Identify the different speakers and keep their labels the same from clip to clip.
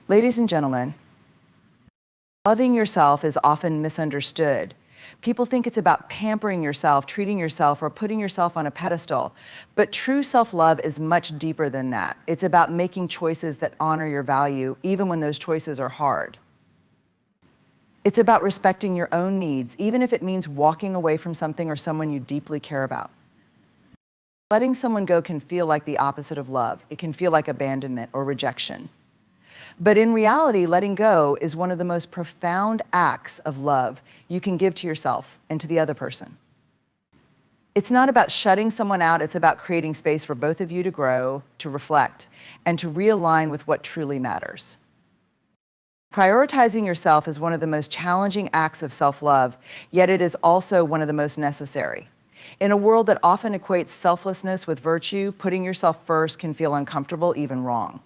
Speaker 1: Ladies and gentlemen, loving yourself is often misunderstood. People think it's about pampering yourself, treating yourself, or putting yourself on a pedestal. But true self-love is much deeper than that. It's about making choices that honor your value, even when those choices are hard. It's about respecting your own needs, even if it means walking away from something or someone you deeply care about. Letting someone go can feel like the opposite of love. It can feel like abandonment or rejection. But in reality, letting go is one of the most profound acts of love you can give to yourself and to the other person. It's not about shutting someone out, it's about creating space for both of you to grow, to reflect, and to realign with what truly matters. Prioritizing yourself is one of the most challenging acts of self-love, yet it is also one of the most necessary. In a world that often equates selflessness with virtue, putting yourself first can feel uncomfortable, even wrong.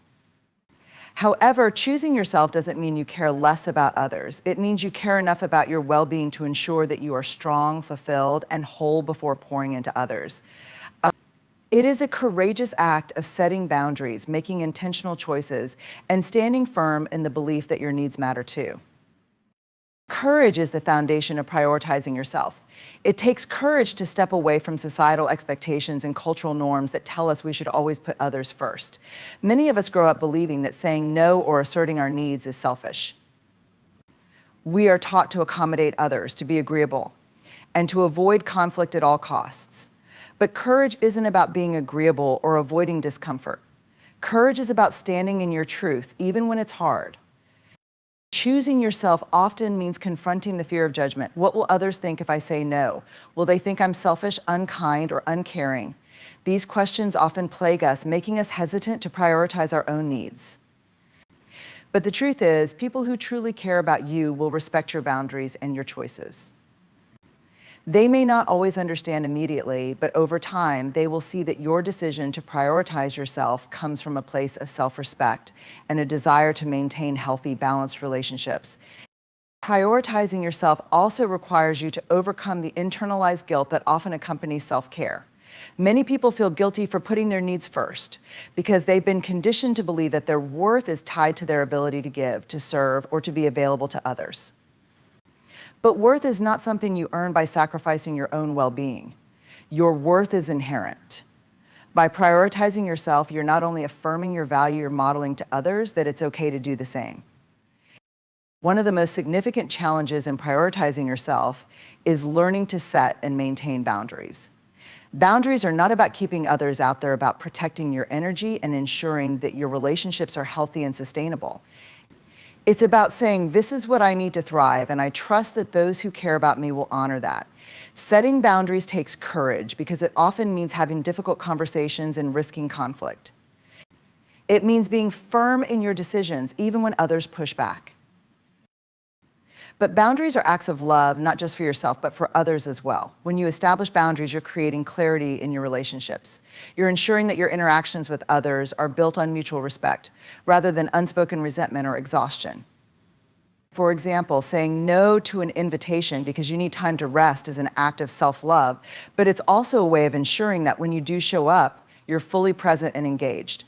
Speaker 1: However, choosing yourself doesn't mean you care less about others. It means you care enough about your well-being to ensure that you are strong, fulfilled, and whole before pouring into others. It is a courageous act of setting boundaries, making intentional choices, and standing firm in the belief that your needs matter too. Courage is the foundation of prioritizing yourself. It takes courage to step away from societal expectations and cultural norms that tell us we should always put others first. Many of us grow up believing that saying no or asserting our needs is selfish. We are taught to accommodate others, to be agreeable, and to avoid conflict at all costs. But courage isn't about being agreeable or avoiding discomfort. Courage is about standing in your truth, even when it's hard. Choosing yourself often means confronting the fear of judgment. What will others think if I say no? Will they think I'm selfish, unkind, or uncaring? These questions often plague us, making us hesitant to prioritize our own needs. But the truth is, people who truly care about you will respect your boundaries and your choices. They may not always understand immediately, but over time, they will see that your decision to prioritize yourself comes from a place of self-respect and a desire to maintain healthy, balanced relationships. Prioritizing yourself also requires you to overcome the internalized guilt that often accompanies self-care. Many people feel guilty for putting their needs first because they've been conditioned to believe that their worth is tied to their ability to give, to serve, or to be available to others. But worth is not something you earn by sacrificing your own well-being. Your worth is inherent. By prioritizing yourself, you're not only affirming your value, you're modeling to others that it's okay to do the same. One of the most significant challenges in prioritizing yourself is learning to set and maintain boundaries. Boundaries are not about keeping others out, they're about protecting your energy and ensuring that your relationships are healthy and sustainable. It's about saying, this is what I need to thrive, and I trust that those who care about me will honor that. Setting boundaries takes courage because it often means having difficult conversations and risking conflict. It means being firm in your decisions, even when others push back. But boundaries are acts of love, not just for yourself, but for others as well. When you establish boundaries, you're creating clarity in your relationships. You're ensuring that your interactions with others are built on mutual respect, rather than unspoken resentment or exhaustion. For example, saying no to an invitation because you need time to rest is an act of self-love, but it's also a way of ensuring that when you do show up, you're fully present and engaged.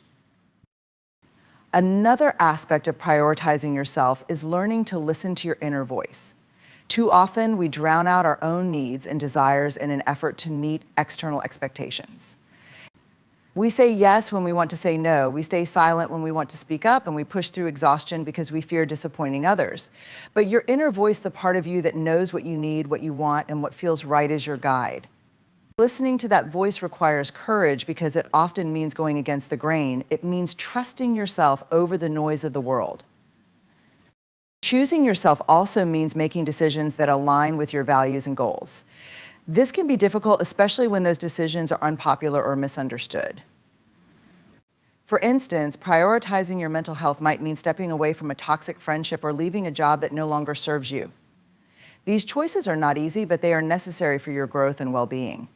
Speaker 1: Another aspect of prioritizing yourself is learning to listen to your inner voice. Too often, we drown out our own needs and desires in an effort to meet external expectations. We say yes when we want to say no. We stay silent when we want to speak up, and we push through exhaustion because we fear disappointing others. But your inner voice, the part of you that knows what you need, what you want, and what feels right, is your guide. Listening to that voice requires courage because it often means going against the grain. It means trusting yourself over the noise of the world. Choosing yourself also means making decisions that align with your values and goals. This can be difficult, especially when those decisions are unpopular or misunderstood. For instance, prioritizing your mental health might mean stepping away from a toxic friendship or leaving a job that no longer serves you. These choices are not easy, but they are necessary for your growth and well-being.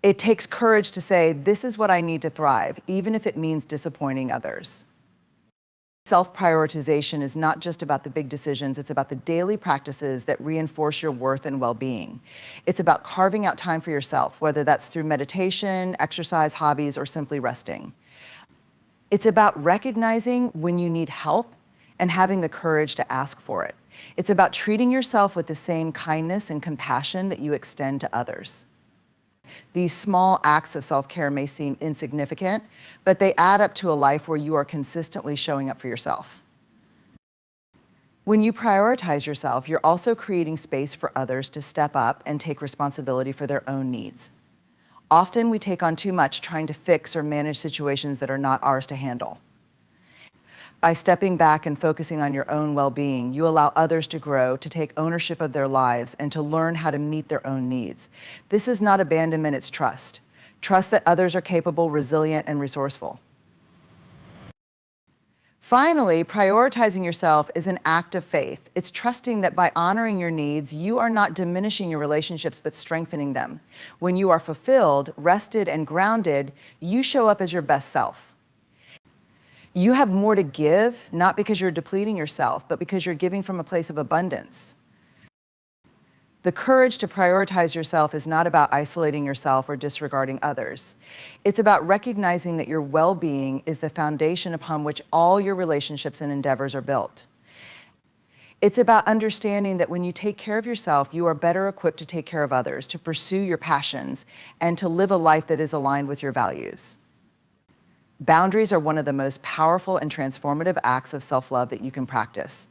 Speaker 1: It takes courage to say, this is what I need to thrive, even if it means disappointing others. Self-prioritization is not just about the big decisions, it's about the daily practices that reinforce your worth and well-being. It's about carving out time for yourself, whether that's through meditation, exercise, hobbies, or simply resting. It's about recognizing when you need help and having the courage to ask for it. It's about treating yourself with the same kindness and compassion that you extend to others. These small acts of self-care may seem insignificant, but they add up to a life where you are consistently showing up for yourself. When you prioritize yourself, you're also creating space for others to step up and take responsibility for their own needs. Often we take on too much trying to fix or manage situations that are not ours to handle. By stepping back and focusing on your own well-being, you allow others to grow, to take ownership of their lives, and to learn how to meet their own needs. This is not abandonment, it's trust. Trust that others are capable, resilient, and resourceful. Finally, prioritizing yourself is an act of faith. It's trusting that by honoring your needs, you are not diminishing your relationships, but strengthening them. When you are fulfilled, rested, and grounded, you show up as your best self. You have more to give, not because you're depleting yourself, but because you're giving from a place of abundance. The courage to prioritize yourself is not about isolating yourself or disregarding others. It's about recognizing that your well-being is the foundation upon which all your relationships and endeavors are built. It's about understanding that when you take care of yourself, you are better equipped to take care of others, to pursue your passions, and to live a life that is aligned with your values. Boundaries are one of the most powerful and transformative acts of self-love that you can practice.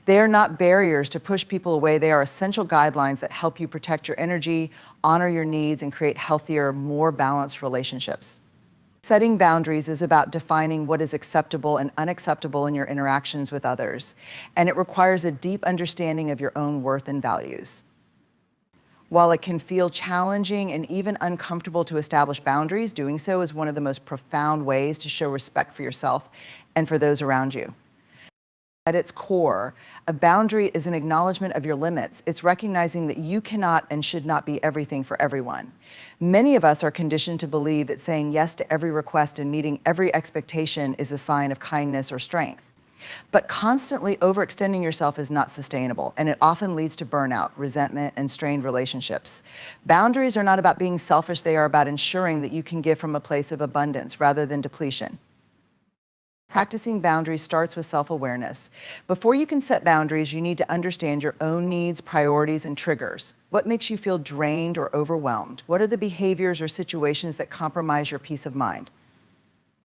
Speaker 1: They are not barriers to push people away. They are essential guidelines that help you protect your energy, honor your needs, and create healthier, more balanced relationships. Setting boundaries is about defining what is acceptable and unacceptable in your interactions with others, and it requires a deep understanding of your own worth and values. While it can feel challenging and even uncomfortable to establish boundaries, doing so is one of the most profound ways to show respect for yourself and for those around you. At its core, a boundary is an acknowledgement of your limits. It's recognizing that you cannot and should not be everything for everyone. Many of us are conditioned to believe that saying yes to every request and meeting every expectation is a sign of kindness or strength. But constantly overextending yourself is not sustainable, and it often leads to burnout, resentment, and strained relationships. Boundaries are not about being selfish, they are about ensuring that you can give from a place of abundance rather than depletion. Practicing boundaries starts with self-awareness. Before you can set boundaries, you need to understand your own needs, priorities, and triggers. What makes you feel drained or overwhelmed? What are the behaviors or situations that compromise your peace of mind?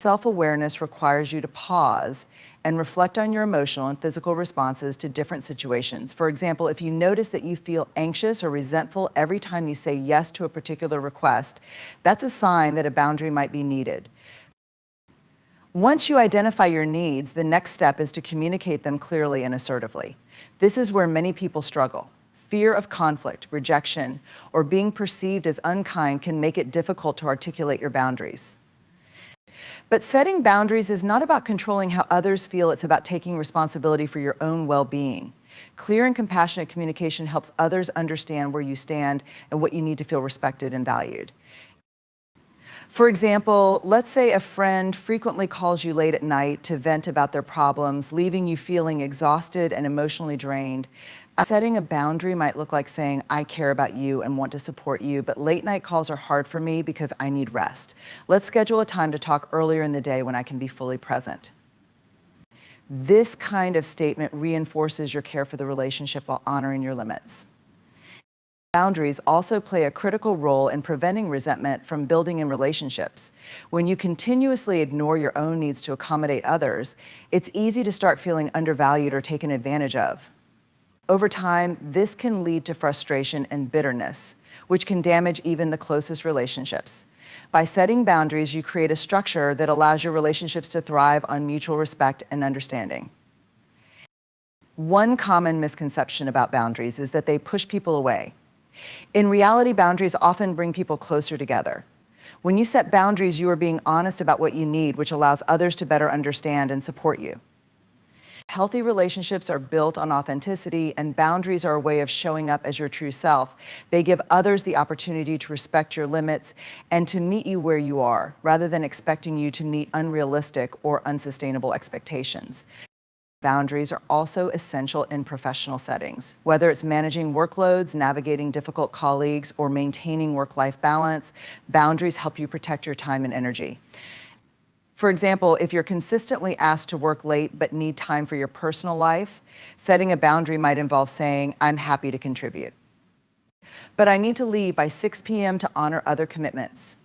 Speaker 1: Self-awareness requires you to pause and reflect on your emotional and physical responses to different situations. For example, if you notice that you feel anxious or resentful every time you say yes to a particular request, that's a sign that a boundary might be needed. Once you identify your needs, the next step is to communicate them clearly and assertively. This is where many people struggle. Fear of conflict, rejection, or being perceived as unkind can make it difficult to articulate your boundaries. But setting boundaries is not about controlling how others feel, it's about taking responsibility for your own well-being. Clear and compassionate communication helps others understand where you stand and what you need to feel respected and valued. For example, let's say a friend frequently calls you late at night to vent about their problems, leaving you feeling exhausted and emotionally drained. Setting a boundary might look like saying, I care about you and want to support you, but late night calls are hard for me because I need rest. Let's schedule a time to talk earlier in the day when I can be fully present. This kind of statement reinforces your care for the relationship while honoring your limits. Boundaries also play a critical role in preventing resentment from building in relationships. When you continuously ignore your own needs to accommodate others, it's easy to start feeling undervalued or taken advantage of. Over time, this can lead to frustration and bitterness, which can damage even the closest relationships. By setting boundaries, you create a structure that allows your relationships to thrive on mutual respect and understanding. One common misconception about boundaries is that they push people away. In reality, boundaries often bring people closer together. When you set boundaries, you are being honest about what you need, which allows others to better understand and support you. Healthy relationships are built on authenticity, and boundaries are a way of showing up as your true self. They give others the opportunity to respect your limits and to meet you where you are, rather than expecting you to meet unrealistic or unsustainable expectations. Boundaries are also essential in professional settings. Whether it's managing workloads, navigating difficult colleagues, or maintaining work-life balance, boundaries help you protect your time and energy. For example, if you're consistently asked to work late but need time for your personal life, setting a boundary might involve saying, "I'm happy to contribute, but I need to leave by 6 p.m. to honor other commitments."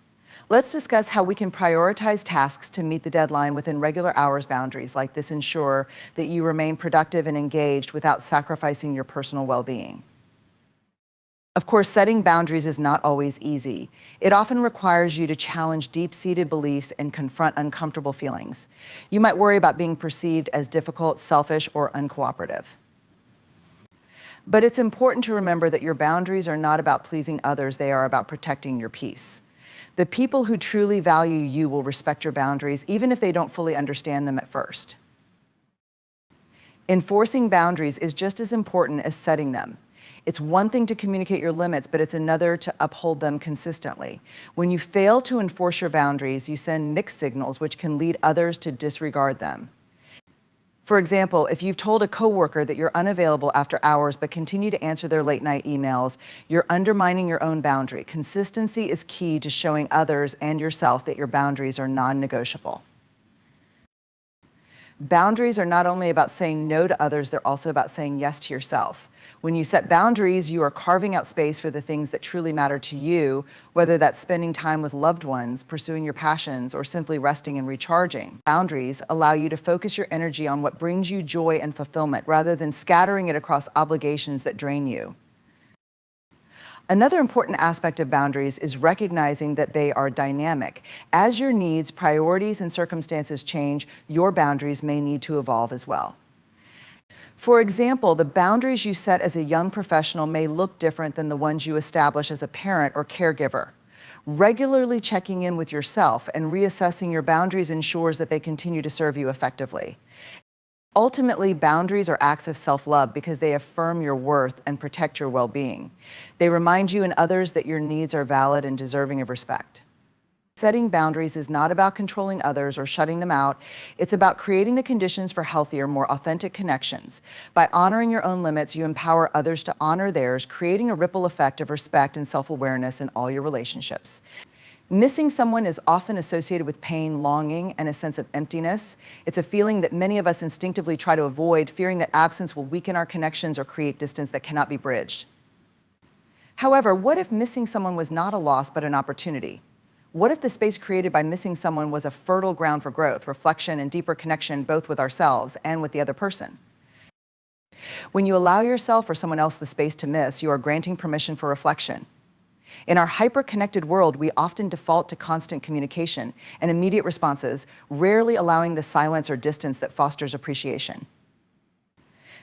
Speaker 1: Let's discuss how we can prioritize tasks to meet the deadline within regular hours boundaries like this ensure that you remain productive and engaged without sacrificing your personal well-being. Of course, setting boundaries is not always easy. It often requires you to challenge deep-seated beliefs and confront uncomfortable feelings. You might worry about being perceived as difficult, selfish, or uncooperative. But it's important to remember that your boundaries are not about pleasing others, they are about protecting your peace. The people who truly value you will respect your boundaries, even if they don't fully understand them at first. Enforcing boundaries is just as important as setting them. It's one thing to communicate your limits, but it's another to uphold them consistently. When you fail to enforce your boundaries, you send mixed signals which can lead others to disregard them. For example, if you've told a coworker that you're unavailable after hours but continue to answer their late-night emails, you're undermining your own boundary. Consistency is key to showing others and yourself that your boundaries are non-negotiable. Boundaries are not only about saying no to others, they're also about saying yes to yourself. When you set boundaries, you are carving out space for the things that truly matter to you, whether that's spending time with loved ones, pursuing your passions, or simply resting and recharging. Boundaries allow you to focus your energy on what brings you joy and fulfillment, rather than scattering it across obligations that drain you. Another important aspect of boundaries is recognizing that they are dynamic. As your needs, priorities, and circumstances change, your boundaries may need to evolve as well. For example, the boundaries you set as a young professional may look different than the ones you establish as a parent or caregiver. Regularly checking in with yourself and reassessing your boundaries ensures that they continue to serve you effectively. Ultimately, boundaries are acts of self-love because they affirm your worth and protect your well-being. They remind you and others that your needs are valid and deserving of respect. Setting boundaries is not about controlling others or shutting them out. It's about creating the conditions for healthier, more authentic connections. By honoring your own limits, you empower others to honor theirs, creating a ripple effect of respect and self-awareness in all your relationships. Missing someone is often associated with pain, longing, and a sense of emptiness. It's a feeling that many of us instinctively try to avoid, fearing that absence will weaken our connections or create distance that cannot be bridged. However, what if missing someone was not a loss but an opportunity? What if the space created by missing someone was a fertile ground for growth, reflection, and deeper connection both with ourselves and with the other person? When you allow yourself or someone else the space to miss, you are granting permission for reflection. In our hyper-connected world, we often default to constant communication and immediate responses, rarely allowing the silence or distance that fosters appreciation.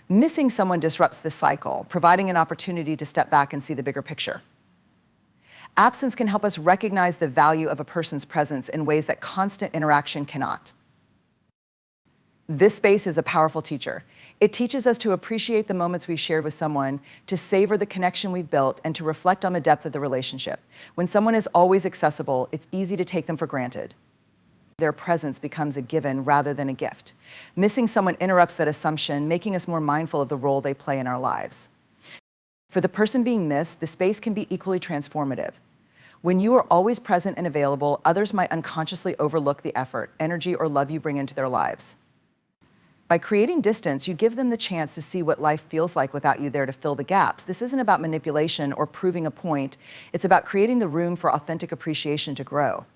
Speaker 1: Missing someone disrupts this cycle, providing an opportunity to step back and see the bigger picture. Absence can help us recognize the value of a person's presence in ways that constant interaction cannot. This space is a powerful teacher. It teaches us to appreciate the moments we've shared with someone, to savor the connection we've built, and to reflect on the depth of the relationship. When someone is always accessible, it's easy to take them for granted. Their presence becomes a given rather than a gift. Missing someone interrupts that assumption, making us more mindful of the role they play in our lives. For the person being missed, the space can be equally transformative. When you are always present and available, others might unconsciously overlook the effort, energy, or love you bring into their lives. By creating distance, you give them the chance to see what life feels like without you there to fill the gaps. This isn't about manipulation or proving a point. It's about creating the room for authentic appreciation to grow.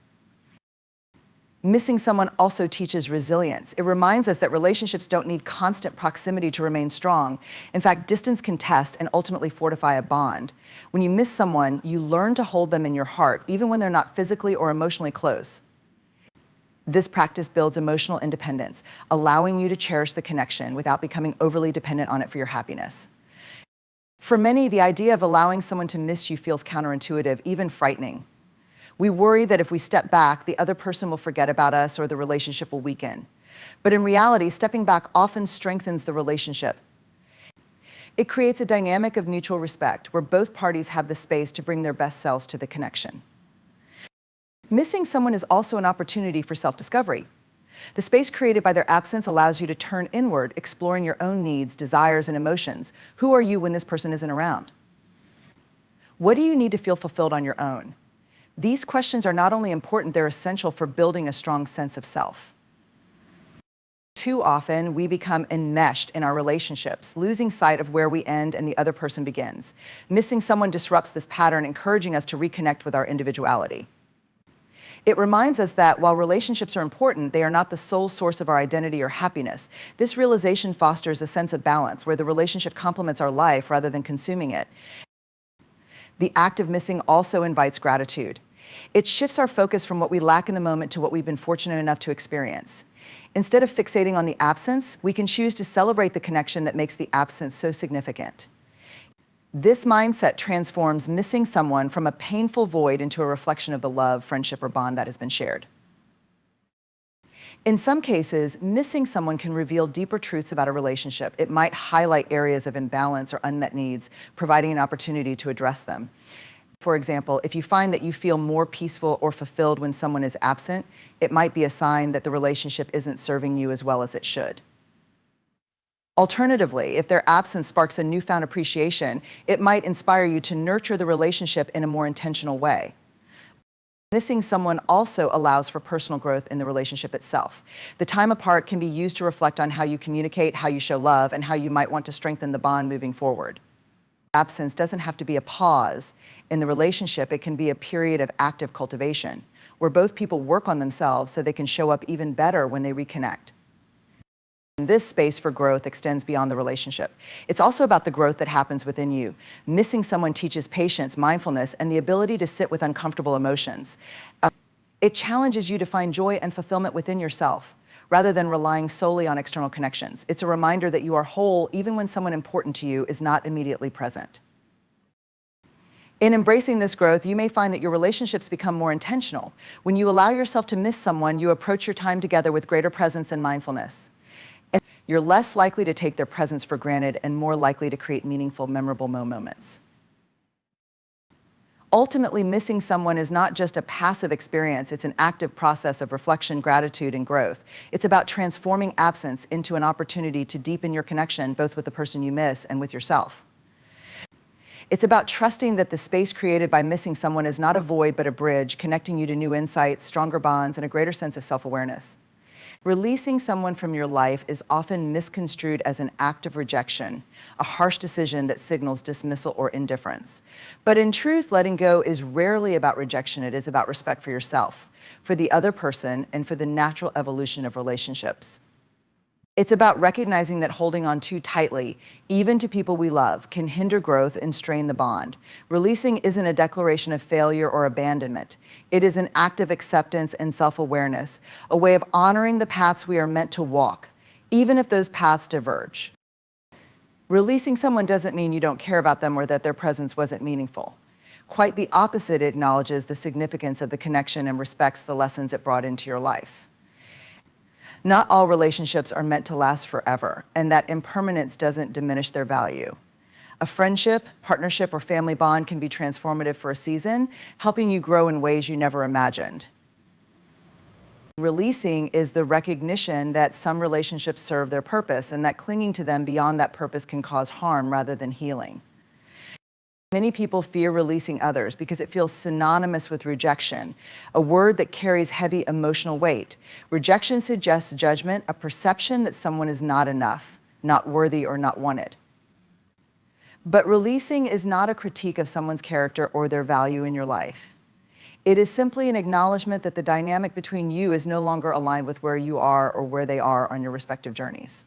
Speaker 1: Missing someone also teaches resilience. It reminds us that relationships don't need constant proximity to remain strong. In fact, distance can test and ultimately fortify a bond. When you miss someone, you learn to hold them in your heart, even when they're not physically or emotionally close. This practice builds emotional independence, allowing you to cherish the connection without becoming overly dependent on it for your happiness. For many, the idea of allowing someone to miss you feels counterintuitive, even frightening. We worry that if we step back, the other person will forget about us or the relationship will weaken. But in reality, stepping back often strengthens the relationship. It creates a dynamic of mutual respect where both parties have the space to bring their best selves to the connection. Missing someone is also an opportunity for self-discovery. The space created by their absence allows you to turn inward, exploring your own needs, desires, and emotions. Who are you when this person isn't around? What do you need to feel fulfilled on your own? These questions are not only important, they're essential for building a strong sense of self. Too often, we become enmeshed in our relationships, losing sight of where we end and the other person begins. Missing someone disrupts this pattern, encouraging us to reconnect with our individuality. It reminds us that while relationships are important, they are not the sole source of our identity or happiness. This realization fosters a sense of balance, where the relationship complements our life rather than consuming it. The act of missing also invites gratitude. It shifts our focus from what we lack in the moment to what we've been fortunate enough to experience. Instead of fixating on the absence, we can choose to celebrate the connection that makes the absence so significant. This mindset transforms missing someone from a painful void into a reflection of the love, friendship, or bond that has been shared. In some cases, missing someone can reveal deeper truths about a relationship. It might highlight areas of imbalance or unmet needs, providing an opportunity to address them. For example, if you find that you feel more peaceful or fulfilled when someone is absent, it might be a sign that the relationship isn't serving you as well as it should. Alternatively, if their absence sparks a newfound appreciation, it might inspire you to nurture the relationship in a more intentional way. Missing someone also allows for personal growth in the relationship itself. The time apart can be used to reflect on how you communicate, how you show love, and how you might want to strengthen the bond moving forward. Absence doesn't have to be a pause in the relationship. It can be a period of active cultivation, where both people work on themselves so they can show up even better when they reconnect. And this space for growth extends beyond the relationship. It's also about the growth that happens within you. Missing someone teaches patience, mindfulness, and the ability to sit with uncomfortable emotions. It challenges you to find joy and fulfillment within yourself, rather than relying solely on external connections. It's a reminder that you are whole even when someone important to you is not immediately present. In embracing this growth, you may find that your relationships become more intentional. When you allow yourself to miss someone, you approach your time together with greater presence and mindfulness. And you're less likely to take their presence for granted and more likely to create meaningful, memorable moments. Ultimately, missing someone is not just a passive experience. It's an active process of reflection, gratitude, and growth. It's about transforming absence into an opportunity to deepen your connection, both with the person you miss and with yourself. It's about trusting that the space created by missing someone is not a void, but a bridge, connecting you to new insights, stronger bonds, and a greater sense of self-awareness. Releasing someone from your life is often misconstrued as an act of rejection, a harsh decision that signals dismissal or indifference. But in truth, letting go is rarely about rejection. It is about respect for yourself, for the other person, and for the natural evolution of relationships. It's about recognizing that holding on too tightly, even to people we love, can hinder growth and strain the bond. Releasing isn't a declaration of failure or abandonment. It is an act of acceptance and self-awareness, a way of honoring the paths we are meant to walk, even if those paths diverge. Releasing someone doesn't mean you don't care about them or that their presence wasn't meaningful. Quite the opposite, it acknowledges the significance of the connection and respects the lessons it brought into your life. Not all relationships are meant to last forever, and that impermanence doesn't diminish their value. A friendship, partnership, or family bond can be transformative for a season, helping you grow in ways you never imagined. Releasing is the recognition that some relationships serve their purpose, and that clinging to them beyond that purpose can cause harm rather than healing. Many people fear releasing others because it feels synonymous with rejection, a word that carries heavy emotional weight. Rejection suggests judgment, a perception that someone is not enough, not worthy, or not wanted. But releasing is not a critique of someone's character or their value in your life. It is simply an acknowledgement that the dynamic between you is no longer aligned with where you are or where they are on your respective journeys.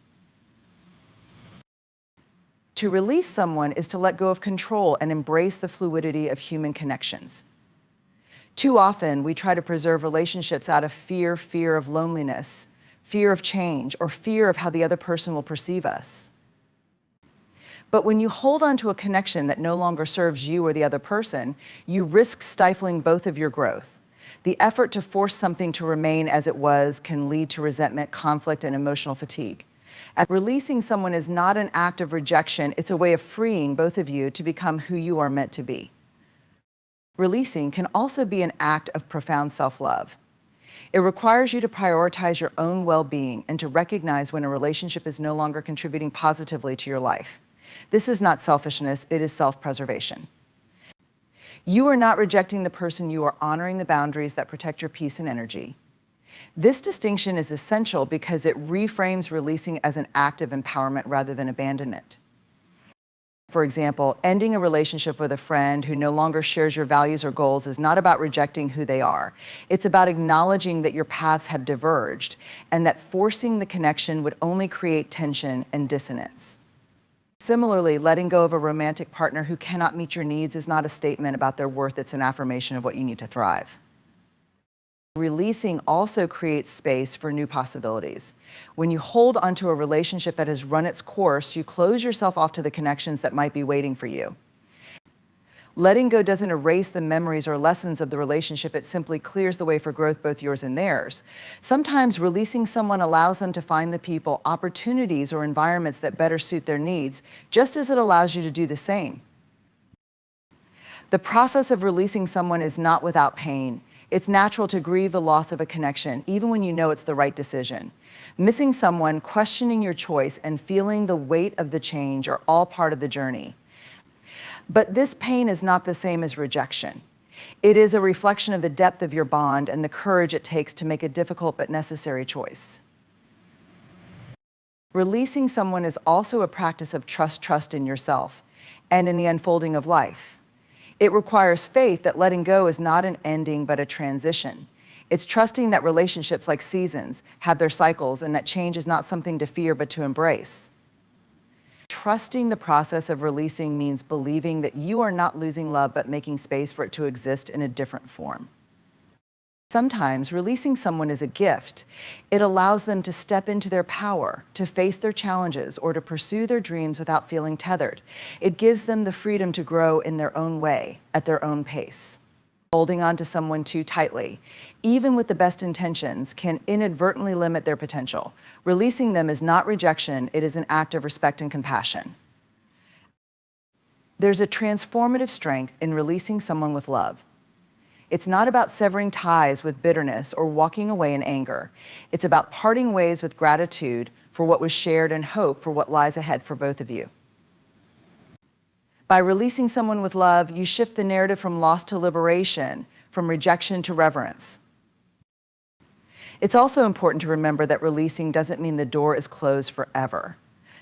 Speaker 1: To release someone is to let go of control and embrace the fluidity of human connections. Too often, we try to preserve relationships out of fear of loneliness, fear of change, or fear of how the other person will perceive us. But when you hold on to a connection that no longer serves you or the other person, you risk stifling both of your growth. The effort to force something to remain as it was can lead to resentment, conflict, and emotional fatigue. Releasing someone is not an act of rejection, it's a way of freeing both of you to become who you are meant to be. Releasing can also be an act of profound self-love. It requires you to prioritize your own well-being and to recognize when a relationship is no longer contributing positively to your life. This is not selfishness, it is self-preservation. You are not rejecting the person, you are honoring the boundaries that protect your peace and energy. This distinction is essential because it reframes releasing as an act of empowerment rather than abandonment. For example, ending a relationship with a friend who no longer shares your values or goals is not about rejecting who they are. It's about acknowledging that your paths have diverged and that forcing the connection would only create tension and dissonance. Similarly, letting go of a romantic partner who cannot meet your needs is not a statement about their worth, it's an affirmation of what you need to thrive. Releasing also creates space for new possibilities. When you hold onto a relationship that has run its course, you close yourself off to the connections that might be waiting for you. Letting go doesn't erase the memories or lessons of the relationship, it simply clears the way for growth, both yours and theirs. Sometimes releasing someone allows them to find the people, opportunities, or environments that better suit their needs, just as it allows you to do the same. The process of releasing someone is not without pain. It's natural to grieve the loss of a connection, even when you know it's the right decision. Missing someone, questioning your choice, and feeling the weight of the change are all part of the journey. But this pain is not the same as rejection. It is a reflection of the depth of your bond and the courage it takes to make a difficult but necessary choice. Releasing someone is also a practice of trust in yourself and in the unfolding of life. It requires faith that letting go is not an ending but a transition. It's trusting that relationships, like seasons, have their cycles and that change is not something to fear but to embrace. Trusting the process of releasing means believing that you are not losing love but making space for it to exist in a different form. Sometimes releasing someone is a gift. It allows them to step into their power, to face their challenges, or to pursue their dreams without feeling tethered. It gives them the freedom to grow in their own way, at their own pace. Holding on to someone too tightly, even with the best intentions, can inadvertently limit their potential. Releasing them is not rejection, it is an act of respect and compassion. There's a transformative strength in releasing someone with love. It's not about severing ties with bitterness or walking away in anger. It's about parting ways with gratitude for what was shared and hope for what lies ahead for both of you. By releasing someone with love, you shift the narrative from loss to liberation, from rejection to reverence. It's also important to remember that releasing doesn't mean the door is closed forever.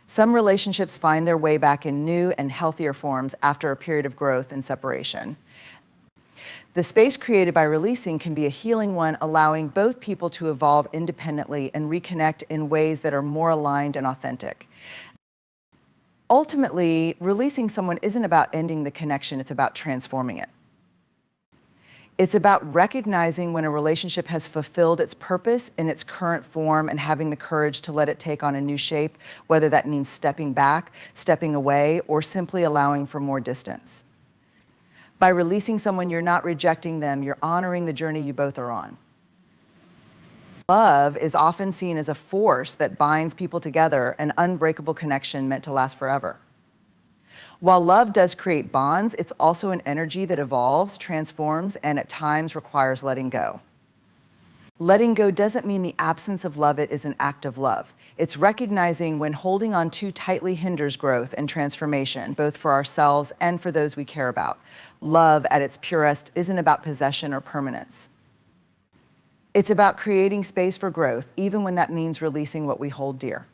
Speaker 1: Some relationships find their way back in new and healthier forms after a period of growth and separation. The space created by releasing can be a healing one, allowing both people to evolve independently and reconnect in ways that are more aligned and authentic. Ultimately, releasing someone isn't about ending the connection, it's about transforming it. It's about recognizing when a relationship has fulfilled its purpose in its current form and having the courage to let it take on a new shape, whether that means stepping back, stepping away, or simply allowing for more distance. By releasing someone, you're not rejecting them, you're honoring the journey you both are on. Love is often seen as a force that binds people together, an unbreakable connection meant to last forever. While love does create bonds, it's also an energy that evolves, transforms, and at times requires letting go. Letting go doesn't mean the absence of love, it is an act of love. It's recognizing when holding on too tightly hinders growth and transformation, both for ourselves and for those we care about. Love, at its purest, isn't about possession or permanence. It's about creating space for growth, even when that means releasing what we hold dear.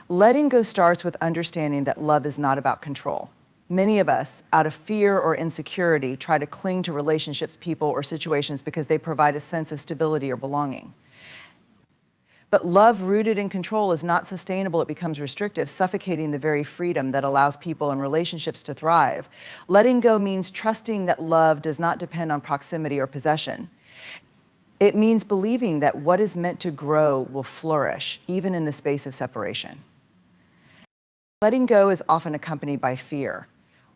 Speaker 1: Letting go starts with understanding that love is not about control. Many of us, out of fear or insecurity, try to cling to relationships, people, or situations because they provide a sense of stability or belonging. But love rooted in control is not sustainable. It becomes restrictive, suffocating the very freedom that allows people and relationships to thrive. Letting go means trusting that love does not depend on proximity or possession. It means believing that what is meant to grow will flourish, even in the space of separation. Letting go is often accompanied by fear.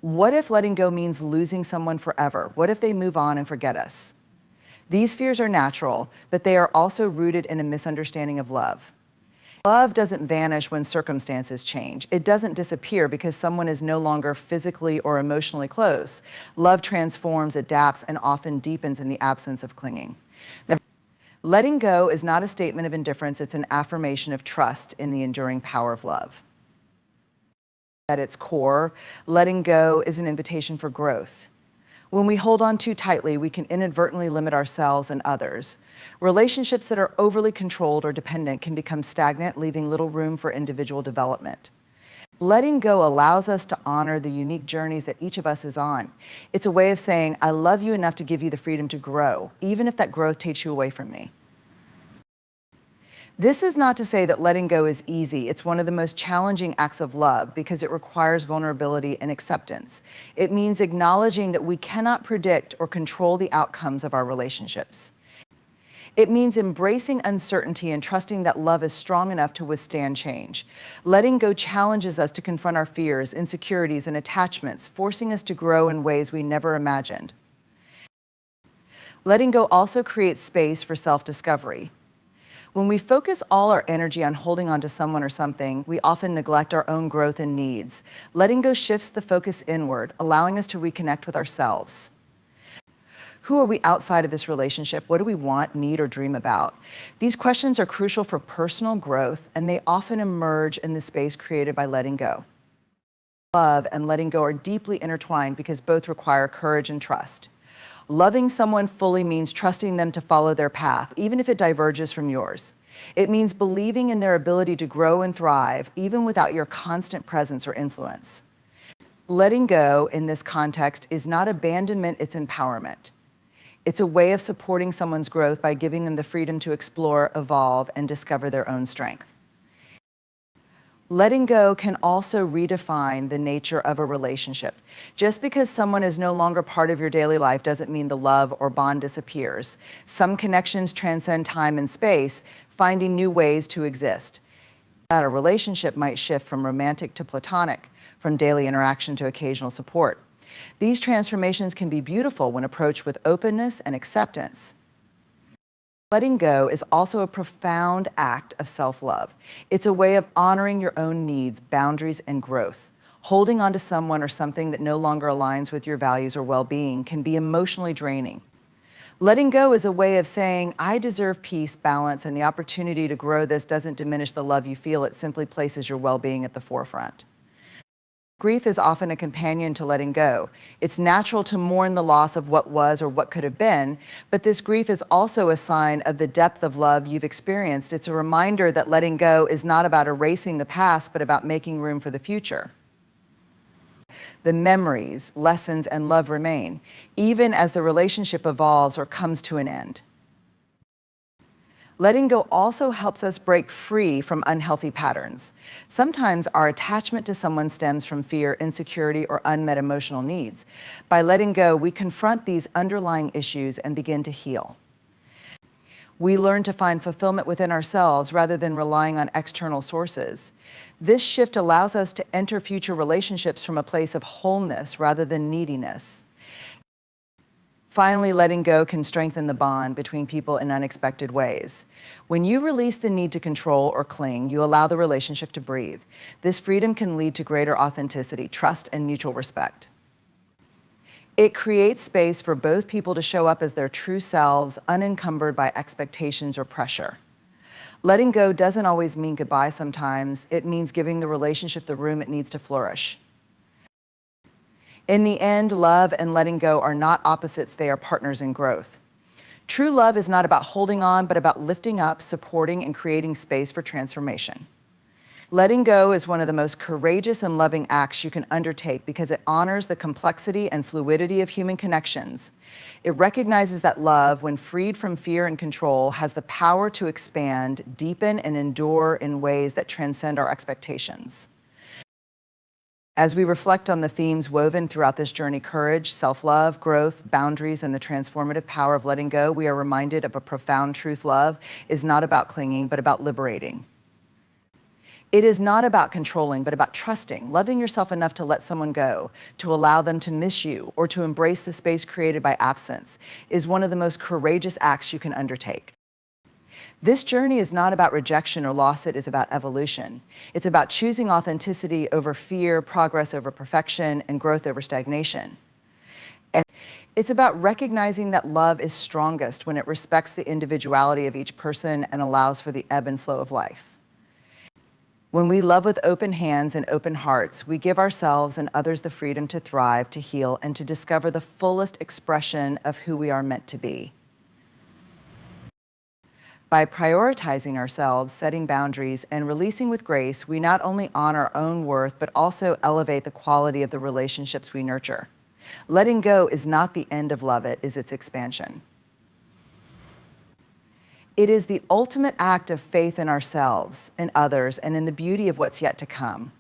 Speaker 1: What if letting go means losing someone forever? What if they move on and forget us? These fears are natural, but they are also rooted in a misunderstanding of love. Love doesn't vanish when circumstances change. It doesn't disappear because someone is no longer physically or emotionally close. Love transforms, adapts, and often deepens in the absence of clinging. Letting go is not a statement of indifference, it's an affirmation of trust in the enduring power of love. At its core, letting go is an invitation for growth. When we hold on too tightly, we can inadvertently limit ourselves and others. Relationships that are overly controlled or dependent can become stagnant, leaving little room for individual development. Letting go allows us to honor the unique journeys that each of us is on. It's a way of saying, I love you enough to give you the freedom to grow, even if that growth takes you away from me. This is not to say that letting go is easy. It's one of the most challenging acts of love because it requires vulnerability and acceptance. It means acknowledging that we cannot predict or control the outcomes of our relationships. It means embracing uncertainty and trusting that love is strong enough to withstand change. Letting go challenges us to confront our fears, insecurities, and attachments, forcing us to grow in ways we never imagined. Letting go also creates space for self-discovery. When we focus all our energy on holding on to someone or something, we often neglect our own growth and needs. Letting go shifts the focus inward, allowing us to reconnect with ourselves. Who are we outside of this relationship? What do we want, need, or dream about? These questions are crucial for personal growth, and they often emerge in the space created by letting go. Love and letting go are deeply intertwined because both require courage and trust. Loving someone fully means trusting them to follow their path, even if it diverges from yours. It means believing in their ability to grow and thrive, even without your constant presence or influence. Letting go in this context is not abandonment, it's empowerment. It's a way of supporting someone's growth by giving them the freedom to explore, evolve, and discover their own strength. Letting go can also redefine the nature of a relationship. Just because someone is no longer part of your daily life doesn't mean the love or bond disappears. Some connections transcend time and space, finding new ways to exist. That a relationship might shift from romantic to platonic, from daily interaction to occasional support. These transformations can be beautiful when approached with openness and acceptance. Letting go is also a profound act of self-love. It's a way of honoring your own needs, boundaries, and growth. Holding on to someone or something that no longer aligns with your values or well-being can be emotionally draining. Letting go is a way of saying, I deserve peace, balance, and the opportunity to grow. This doesn't diminish the love you feel. It simply places your well-being at the forefront. Grief is often a companion to letting go. It's natural to mourn the loss of what was or what could have been, but this grief is also a sign of the depth of love you've experienced. It's a reminder that letting go is not about erasing the past, but about making room for the future. The memories, lessons, and love remain, even as the relationship evolves or comes to an end. Letting go also helps us break free from unhealthy patterns. Sometimes our attachment to someone stems from fear, insecurity, or unmet emotional needs. By letting go, we confront these underlying issues and begin to heal. We learn to find fulfillment within ourselves rather than relying on external sources. This shift allows us to enter future relationships from a place of wholeness rather than neediness. Finally, letting go can strengthen the bond between people in unexpected ways. When you release the need to control or cling, you allow the relationship to breathe. This freedom can lead to greater authenticity, trust, and mutual respect. It creates space for both people to show up as their true selves, unencumbered by expectations or pressure. Letting go doesn't always mean goodbye sometimes. It means giving the relationship the room it needs to flourish. In the end, love and letting go are not opposites, they are partners in growth. True love is not about holding on, but about lifting up, supporting, and creating space for transformation. Letting go is one of the most courageous and loving acts you can undertake because it honors the complexity and fluidity of human connections. It recognizes that love, when freed from fear and control, has the power to expand, deepen, and endure in ways that transcend our expectations. As we reflect on the themes woven throughout this journey, courage, self-love, growth, boundaries, and the transformative power of letting go, we are reminded of a profound truth. Love is not about clinging, but about liberating. It is not about controlling, but about trusting, loving yourself enough to let someone go, to allow them to miss you, or to embrace the space created by absence, is one of the most courageous acts you can undertake. This journey is not about rejection or loss, it is about evolution. It's about choosing authenticity over fear, progress over perfection, and growth over stagnation. And it's about recognizing that love is strongest when it respects the individuality of each person and allows for the ebb and flow of life. When we love with open hands and open hearts, we give ourselves and others the freedom to thrive, to heal, and to discover the fullest expression of who we are meant to be. By prioritizing ourselves, setting boundaries, and releasing with grace, we not only honor our own worth, but also elevate the quality of the relationships we nurture. Letting go is not the end of love, it is its expansion. It is the ultimate act of faith in ourselves, in others, and in the beauty of what's yet to come.